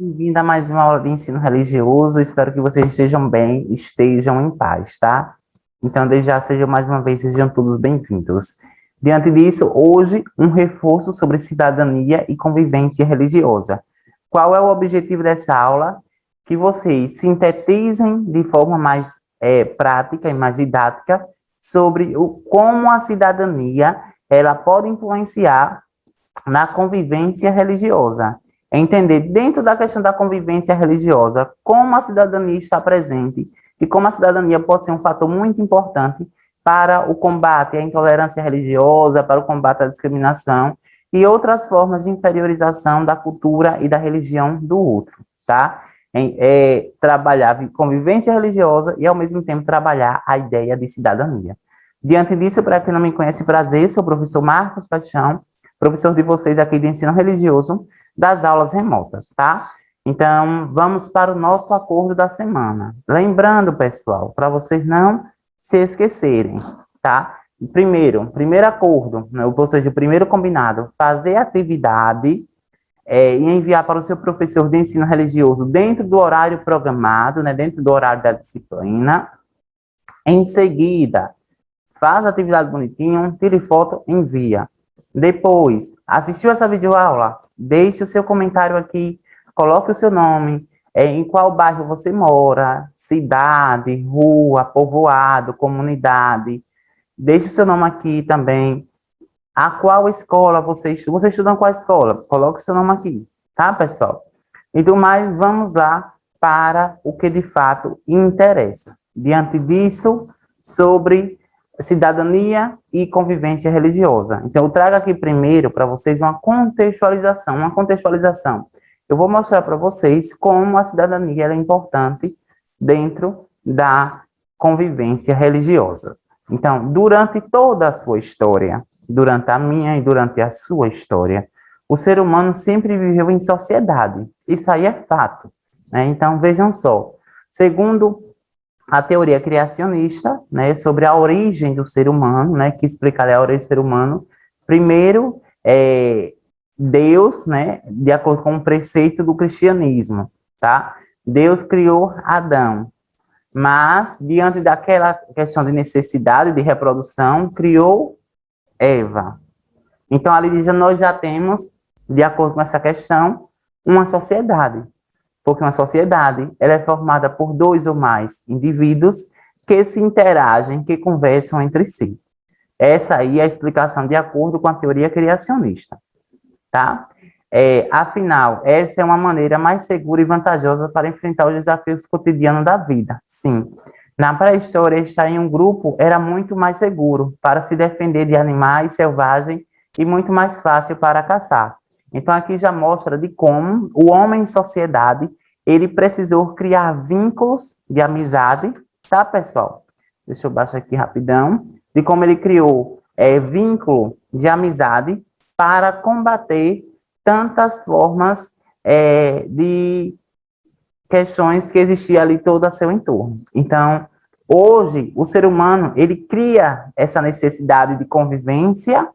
Bem-vinda a mais uma aula de ensino religioso. Espero que vocês estejam bem, estejam em paz, tá? Então, desde já, sejam mais uma vez, sejam todos bem-vindos. Diante disso, hoje, um reforço sobre cidadania e convivência religiosa. Qual é o objetivo dessa aula? Que vocês sintetizem de forma mais prática e mais didática sobre como a cidadania ela pode influenciar na convivência religiosa. É entender, dentro da questão da convivência religiosa, como a cidadania está presente e como a cidadania pode ser um fator muito importante para o combate à intolerância religiosa, para o combate à discriminação e outras formas de inferiorização da cultura e da religião do outro, tá? Trabalhar convivência religiosa e, ao mesmo tempo, trabalhar a ideia de cidadania. Diante disso, para quem não me conhece, prazer, sou o professor Marcos Paixão, professor de vocês aqui de ensino religioso, das aulas remotas, tá? Então, vamos para o nosso acordo da semana. Lembrando, pessoal, para vocês não se esquecerem, tá? Primeiro acordo, né, ou seja, o primeiro combinado, fazer atividade e enviar para o seu professor de ensino religioso dentro do horário programado, né, dentro do horário da disciplina. Em seguida, faz a atividade bonitinho, tire foto, envia. Depois, assistiu essa videoaula? Deixe o seu comentário aqui, coloque o seu nome, em qual bairro você mora, cidade, rua, povoado, comunidade. Deixe o seu nome aqui também. A qual escola você estuda? Você estuda em qual escola? Coloque o seu nome aqui, tá, pessoal? E do mais, vamos lá para o que de fato interessa. Diante disso, sobre cidadania e convivência religiosa. Então, eu trago aqui primeiro para vocês uma contextualização. Eu vou mostrar para vocês como a cidadania é importante dentro da convivência religiosa. Então, durante toda a sua história, durante a minha e durante a sua história, o ser humano sempre viveu em sociedade. Isso aí é fato, né? Então, vejam só. Segundo a teoria criacionista, né, sobre a origem do ser humano, né, que explica a origem do ser humano, primeiro, Deus, né, de acordo com o preceito do cristianismo, tá? Deus criou Adão, mas, diante daquela questão de necessidade de reprodução, criou Eva. Então, ali nós já temos, de acordo com essa questão, uma sociedade. Porque uma sociedade ela é formada por dois ou mais indivíduos que se interagem, que conversam entre si. Essa aí é a explicação de acordo com a teoria criacionista, tá? Afinal, essa é uma maneira mais segura e vantajosa para enfrentar os desafios cotidianos da vida. Sim, na pré-história, estar em um grupo era muito mais seguro para se defender de animais selvagens e muito mais fácil para caçar. Então, aqui já mostra de como o homem em sociedade, ele precisou criar vínculos de amizade, tá, pessoal? Deixa eu baixar aqui rapidão. De como ele criou vínculo de amizade para combater tantas formas de questões que existiam ali todo a seu entorno. Então, hoje, o ser humano, ele cria essa necessidade de convivência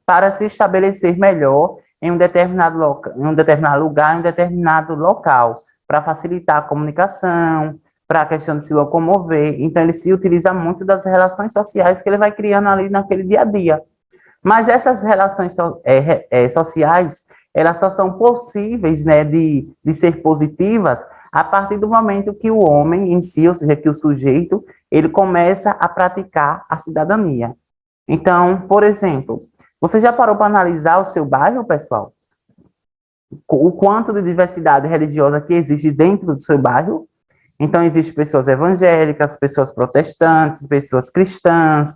para se estabelecer melhor em um determinado lugar, em um determinado local, para facilitar a comunicação, para a questão de se locomover. Então, ele se utiliza muito das relações sociais que ele vai criando ali naquele dia a dia. Mas essas relações sociais, elas só são possíveis, né, de ser positivas a partir do momento que o homem em si, ou seja, que o sujeito, ele começa a praticar a cidadania. Então, por exemplo, você já parou para analisar o seu bairro, pessoal? O quanto de diversidade religiosa que existe dentro do seu bairro? Então, existem pessoas evangélicas, pessoas protestantes, pessoas cristãs,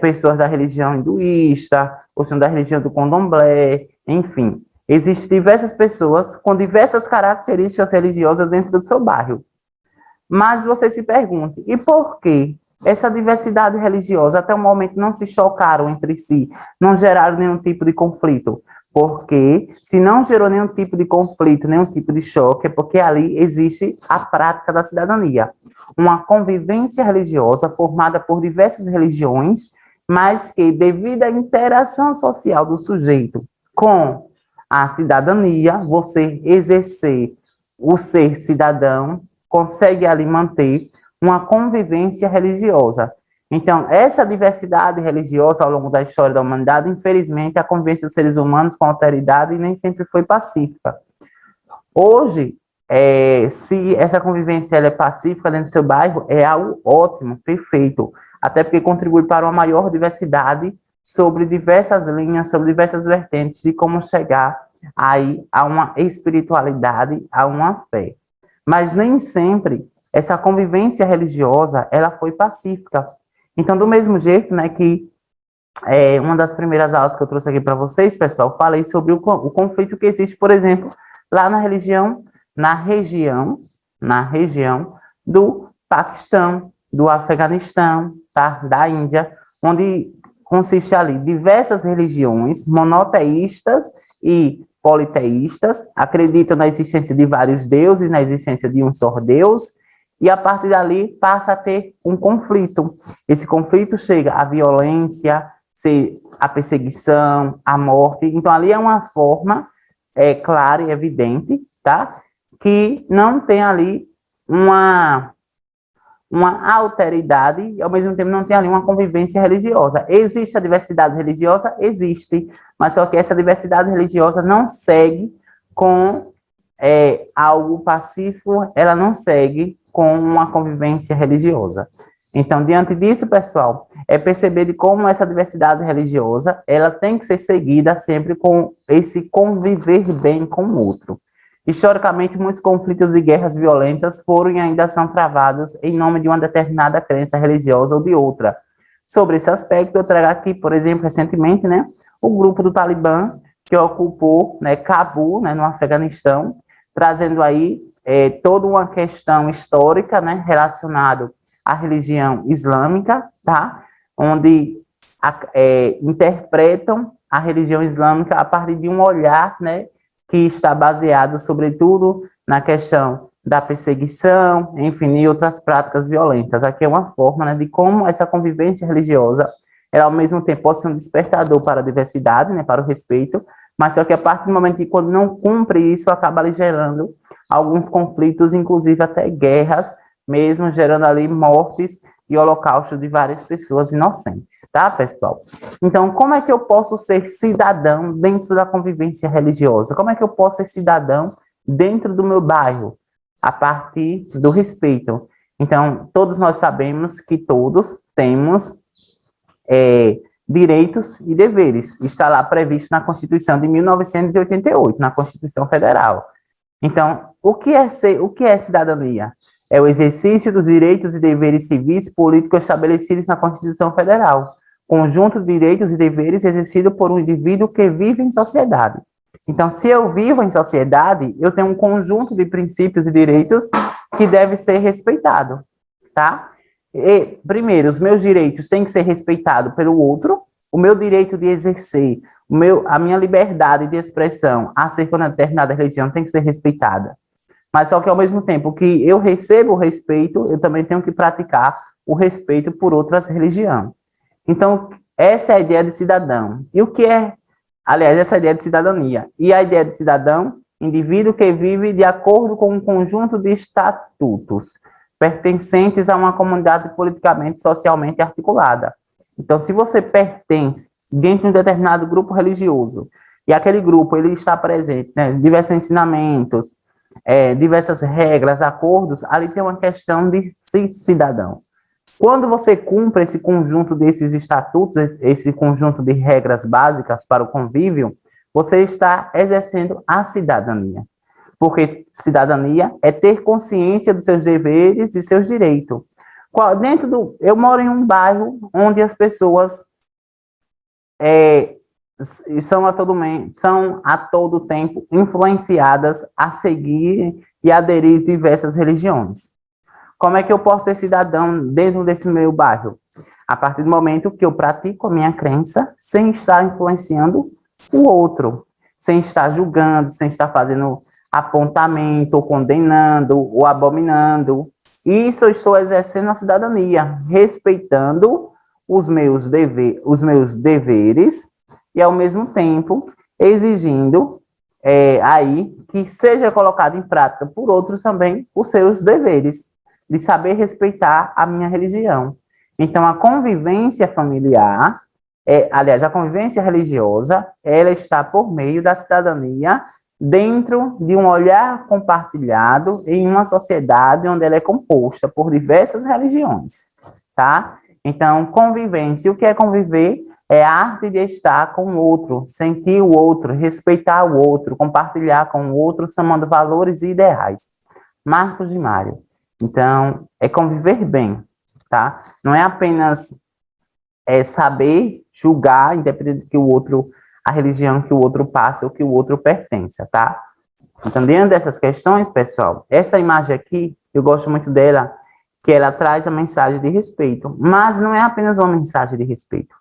pessoas da religião hinduísta, ou seja, da religião do candomblé, enfim. Existem diversas pessoas com diversas características religiosas dentro do seu bairro. Mas você se pergunte, e por que essa diversidade religiosa até o momento não se chocaram entre si, não geraram nenhum tipo de conflito? Porque se não gerou nenhum tipo de conflito, nenhum tipo de choque, é porque ali existe a prática da cidadania. Uma convivência religiosa formada por diversas religiões, mas que, devido à interação social do sujeito com a cidadania, você exercer o ser cidadão consegue ali manter uma convivência religiosa. Então, essa diversidade religiosa ao longo da história da humanidade, infelizmente, a convivência dos seres humanos com a alteridade nem sempre foi pacífica. Hoje, se essa convivência ela é pacífica dentro do seu bairro, é algo ótimo, perfeito, até porque contribui para uma maior diversidade sobre diversas linhas, sobre diversas vertentes de como chegar aí a uma espiritualidade, a uma fé. Mas nem sempre essa convivência religiosa ela foi pacífica. Então, do mesmo jeito, né, que uma das primeiras aulas que eu trouxe aqui para vocês, pessoal, falei sobre o conflito que existe, por exemplo, lá na região do Paquistão, do Afeganistão, tá? Da Índia, onde consiste ali diversas religiões monoteístas e politeístas, acreditam na existência de vários deuses, na existência de um só Deus, e a partir dali passa a ter um conflito. Esse conflito chega à violência, a perseguição, a morte. Então, ali é uma forma clara e evidente, tá? Que não tem ali uma alteridade e, ao mesmo tempo, não tem ali uma convivência religiosa. Existe a diversidade religiosa? Existe, mas só que essa diversidade religiosa não segue com algo pacífico, ela não segue com uma convivência religiosa. Então, diante disso, pessoal, é perceber de como essa diversidade religiosa, ela tem que ser seguida sempre com esse conviver bem com o outro. Historicamente, muitos conflitos e guerras violentas foram e ainda são travados em nome de uma determinada crença religiosa ou de outra. Sobre esse aspecto, eu trago aqui, por exemplo, recentemente, né, o grupo do Talibã, que ocupou, né, Cabul, né, no Afeganistão, trazendo aí toda uma questão histórica, né, relacionada à religião islâmica, tá? Onde interpretam a religião islâmica a partir de um olhar, né, que está baseado, sobretudo, na questão da perseguição, enfim, e outras práticas violentas. Aqui é uma forma, né, de como essa convivência religiosa, ela, ao mesmo tempo, pode ser um despertador para a diversidade, né, para o respeito, mas só que a partir do momento que, quando não cumpre isso, acaba ali gerando alguns conflitos, inclusive até guerras, mesmo gerando ali mortes e holocaustos de várias pessoas inocentes, tá, pessoal? Então, como é que eu posso ser cidadão dentro da convivência religiosa? Como é que eu posso ser cidadão dentro do meu bairro? A partir do respeito. Então, todos nós sabemos que todos temos direitos e deveres. Está lá previsto na Constituição de 1988, na Constituição Federal. Então, o que é cidadania? É o exercício dos direitos e deveres civis e políticos estabelecidos na Constituição Federal, conjunto de direitos e deveres exercido por um indivíduo que vive em sociedade. Então, se eu vivo em sociedade, eu tenho um conjunto de princípios e direitos que deve ser respeitado, tá? E, primeiro, os meus direitos têm que ser respeitados pelo outro, o meu direito de exercer, a minha liberdade de expressão acerca de uma determinada religião tem que ser respeitada. Mas só que, ao mesmo tempo que eu recebo o respeito, eu também tenho que praticar o respeito por outras religiões. Então, essa é a ideia de cidadão. E o que é, aliás, essa é a ideia de cidadania. E a ideia de cidadão, indivíduo que vive de acordo com um conjunto de estatutos pertencentes a uma comunidade politicamente e socialmente articulada. Então, se você pertence dentro de um determinado grupo religioso, e aquele grupo ele está presente, né, diversos ensinamentos, diversas regras, acordos, ali tem uma questão de cidadão. Quando você cumpre esse conjunto desses estatutos, esse conjunto de regras básicas para o convívio, você está exercendo a cidadania. Porque cidadania é ter consciência dos seus deveres e seus direitos. Eu moro em um bairro onde as pessoas são a todo tempo influenciadas a seguir e aderir diversas religiões. Como é que eu posso ser cidadão dentro desse meu bairro? A partir do momento que eu pratico a minha crença sem estar influenciando o outro, sem estar julgando, sem estar fazendo apontamento, ou condenando, ou abominando. Isso eu estou exercendo a cidadania, respeitando os meus deveres e, ao mesmo tempo, exigindo aí que seja colocado em prática por outros também os seus deveres, de saber respeitar a minha religião. Então, a convivência familiar, aliás, a convivência religiosa, ela está por meio da cidadania dentro de um olhar compartilhado em uma sociedade onde ela é composta por diversas religiões, tá? Então, convivência, o que é conviver? É a arte de estar com o outro, sentir o outro, respeitar o outro, compartilhar com o outro, somando valores e ideais. Marcos de Mário. Então, é conviver bem, tá? Não é apenas saber julgar, independente do que o outro, a religião que o outro passa ou que o outro pertença, tá? Então, dentro dessas questões, pessoal, essa imagem aqui, eu gosto muito dela, que ela traz a mensagem de respeito, mas não é apenas uma mensagem de respeito.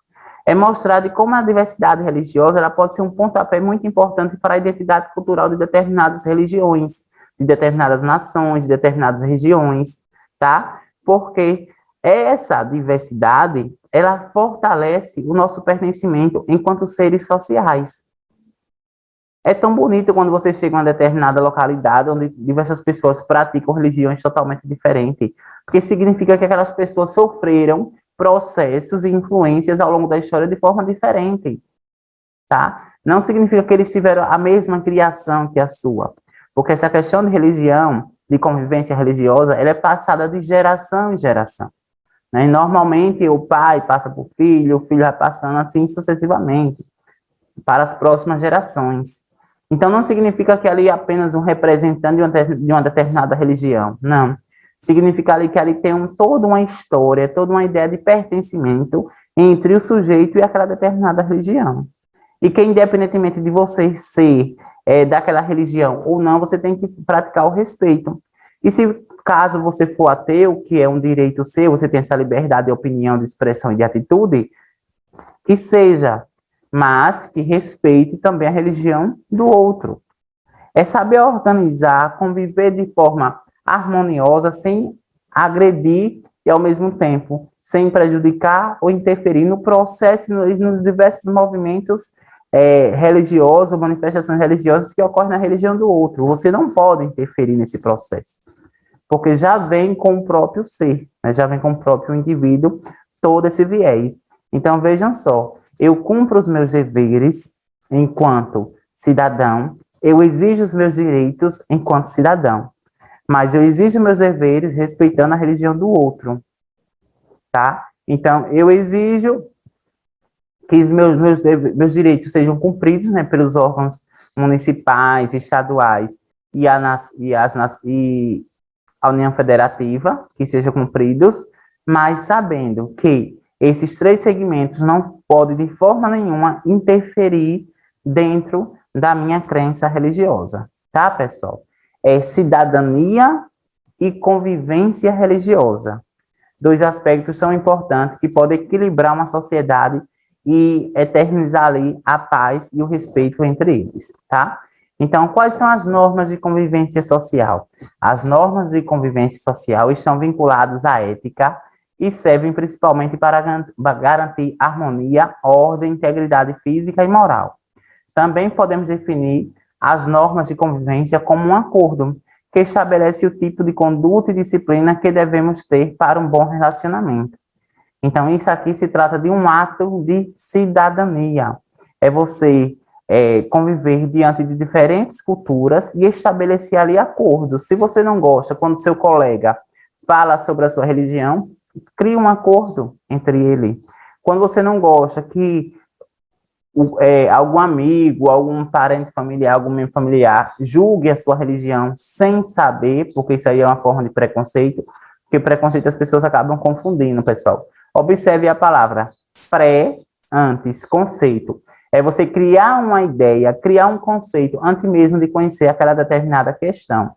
É mostrar de como a diversidade religiosa ela pode ser um pontapé muito importante para a identidade cultural de determinadas religiões, de determinadas nações, de determinadas regiões, tá? Porque essa diversidade, ela fortalece o nosso pertencimento enquanto seres sociais. É tão bonito quando você chega em uma determinada localidade onde diversas pessoas praticam religiões totalmente diferentes, porque significa que aquelas pessoas sofreram processos e influências ao longo da história de forma diferente, tá? Não significa que eles tiveram a mesma criação que a sua, porque essa questão de religião, de convivência religiosa, ela é passada de geração em geração, né? E normalmente o pai passa para o filho vai passando assim sucessivamente para as próximas gerações. Então, não significa que ali é apenas um representante de uma determinada religião. Não. Significa ali que ali tem toda uma história, toda uma ideia de pertencimento entre o sujeito e aquela determinada religião. E que, independentemente de você ser daquela religião ou não, você tem que praticar o respeito. E se, caso você for ateu, que é um direito seu, você tem essa liberdade de opinião, de expressão e de atitude, que seja, mas que respeite também a religião do outro. É saber organizar, conviver de forma harmoniosa, sem agredir e, ao mesmo tempo, sem prejudicar ou interferir no processo e nos diversos movimentos religiosos, manifestações religiosas que ocorrem na religião do outro. Você não pode interferir nesse processo, porque já vem com o próprio ser, né? Já vem com o próprio indivíduo todo esse viés. Então, vejam só, eu cumpro os meus deveres enquanto cidadão, eu exijo os meus direitos enquanto cidadão, mas eu exijo meus deveres respeitando a religião do outro, tá? Então, eu exijo que os meus direitos sejam cumpridos, né, pelos órgãos municipais, estaduais e a União Federativa, que sejam cumpridos, mas sabendo que esses três segmentos não podem, de forma nenhuma, interferir dentro da minha crença religiosa, tá, pessoal? É cidadania e convivência religiosa. Dois aspectos são importantes que podem equilibrar uma sociedade e eternizar ali a paz e o respeito entre eles, tá? Então, quais são as normas de convivência social? As normas de convivência social estão vinculadas à ética e servem principalmente para garantir harmonia, ordem, integridade física e moral. Também podemos definir as normas de convivência como um acordo que estabelece o tipo de conduta e disciplina que devemos ter para um bom relacionamento. Então, isso aqui se trata de um ato de cidadania. É você conviver diante de diferentes culturas e estabelecer ali acordos. Se você não gosta, quando seu colega fala sobre a sua religião, crie um acordo entre ele. Quando você não gosta que algum amigo, algum parente familiar, algum membro familiar julgue a sua religião sem saber, porque isso aí é uma forma de preconceito, porque preconceito as pessoas acabam confundindo, pessoal. Observe a palavra pré, antes, conceito. É você criar uma ideia, criar um conceito antes mesmo de conhecer aquela determinada questão.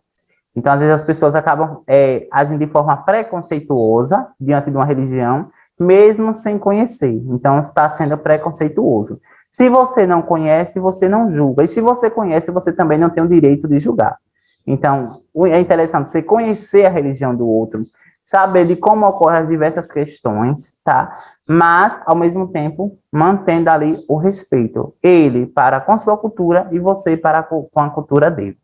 Então, às vezes as pessoas acabam agindo de forma preconceituosa diante de uma religião, mesmo sem conhecer. Então, está sendo preconceituoso. Se você não conhece, você não julga. E se você conhece, você também não tem o direito de julgar. Então, é interessante você conhecer a religião do outro, saber de como ocorrem as diversas questões, tá? Mas, ao mesmo tempo, mantendo ali o respeito. Ele para com sua cultura e você para com a cultura dele.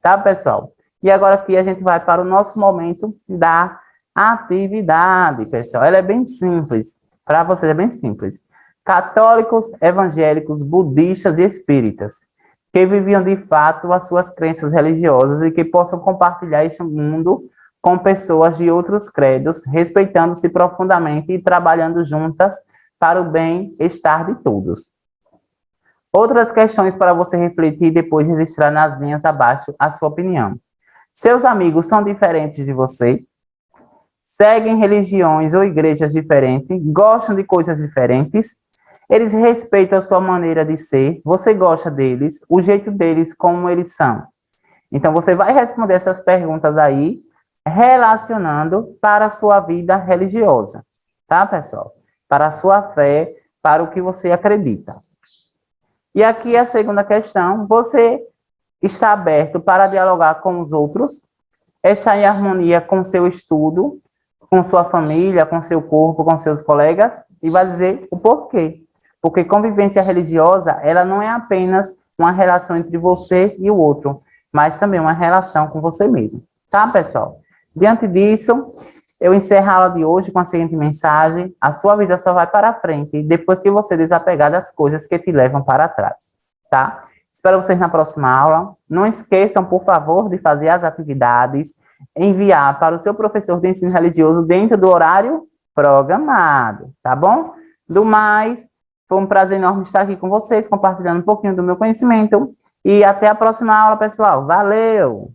Tá, pessoal? E agora aqui a gente vai para o nosso momento da atividade, pessoal. Ela é bem simples. Para vocês é bem simples. Católicos, evangélicos, budistas e espíritas que viviam de fato as suas crenças religiosas e que possam compartilhar este mundo com pessoas de outros credos, respeitando-se profundamente e trabalhando juntas para o bem-estar de todos. Outras questões para você refletir e depois registrar nas linhas abaixo a sua opinião. Seus amigos são diferentes de você? Seguem religiões ou igrejas diferentes? Gostam de coisas diferentes? Eles respeitam a sua maneira de ser? Você gosta deles? O jeito deles, como eles são? Então, você vai responder essas perguntas aí, relacionando para a sua vida religiosa, tá, pessoal? Para a sua fé, para o que você acredita. E aqui a segunda questão, você está aberto para dialogar com os outros, está em harmonia com seu estudo, com sua família, com seu corpo, com seus colegas, e vai dizer o porquê. Porque convivência religiosa, ela não é apenas uma relação entre você e o outro, mas também uma relação com você mesmo. Tá, pessoal? Diante disso, eu encerro a aula de hoje com a seguinte mensagem: a sua vida só vai para frente depois que você desapegar das coisas que te levam para trás, tá? Espero vocês na próxima aula. Não esqueçam, por favor, de fazer as atividades, enviar para o seu professor de ensino religioso dentro do horário programado, tá bom? Do mais, foi um prazer enorme estar aqui com vocês, compartilhando um pouquinho do meu conhecimento. E até a próxima aula, pessoal. Valeu!